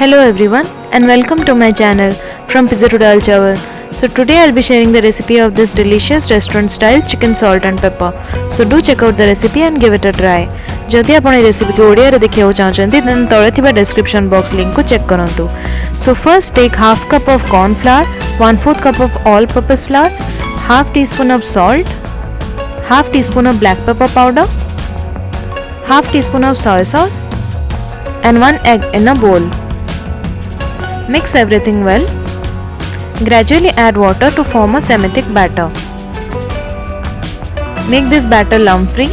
Hello everyone and welcome to my channel From Pizza to Dalchawal. So today I'll be sharing the recipe of this delicious restaurant style chicken salt and pepper. So do check out the recipe and give it a try. जदि आपण recipe को ओडिया रे देखियो चाहछंती then तळे थिबा description box link को check करंतु. So first take half cup of corn flour, 1/4 cup of all purpose flour, half teaspoon of salt, half teaspoon of black pepper powder, half teaspoon of soy sauce and 1 egg in a bowl. Mix everything well. Gradually add water to form a semi-thick batter. Make this batter lump-free.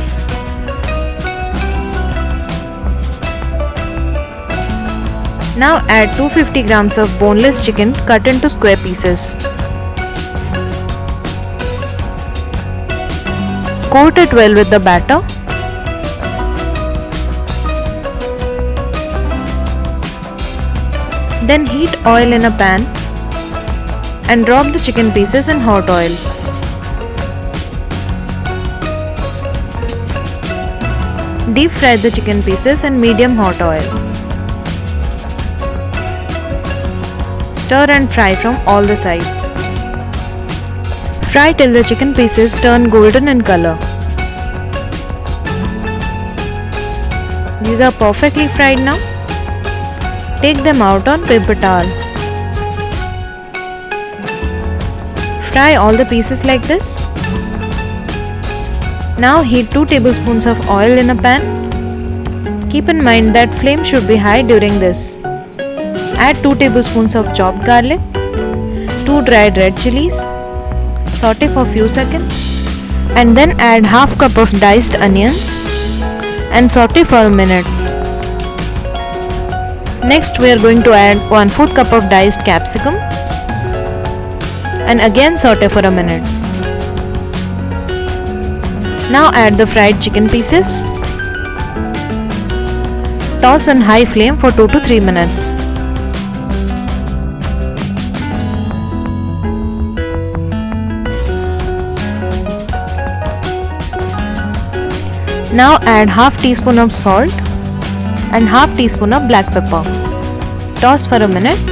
Now add 250 grams of boneless chicken cut into square pieces. Coat it well with the batter. Then heat oil in a pan and drop the chicken pieces in hot oil. Deep fry the chicken pieces in medium hot oil. Stir and fry from all the sides. Fry till the chicken pieces turn golden in color. These are perfectly fried now. Take them out on paper towel. Fry all the pieces like this. Now heat 2 tablespoons of oil in a pan. Keep in mind that flame should be high during this. Add 2 tablespoons of chopped garlic, 2 dried red chillies. Saute for few seconds and then add half cup of diced onions and saute for a minute. Next we are going to add 1/4 cup of diced capsicum and again saute for a minute. Now add the fried chicken pieces. Toss on high flame for 2 to 3 minutes. Now add half teaspoon of salt and half teaspoon of black pepper. Toss for a minute.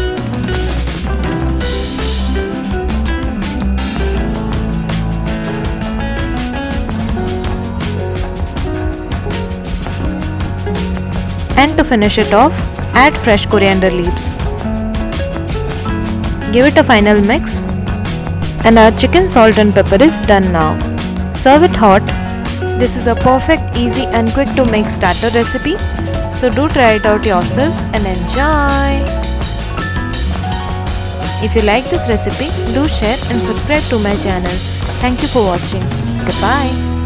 And to finish it off, add fresh coriander leaves. Give it a final mix and our chicken salt and pepper is done now. Serve it hot. This is a perfect, easy and quick to make starter recipe. So do try it out yourselves and enjoy. If you like this recipe, do share and subscribe to my channel. Thank you for watching. Goodbye.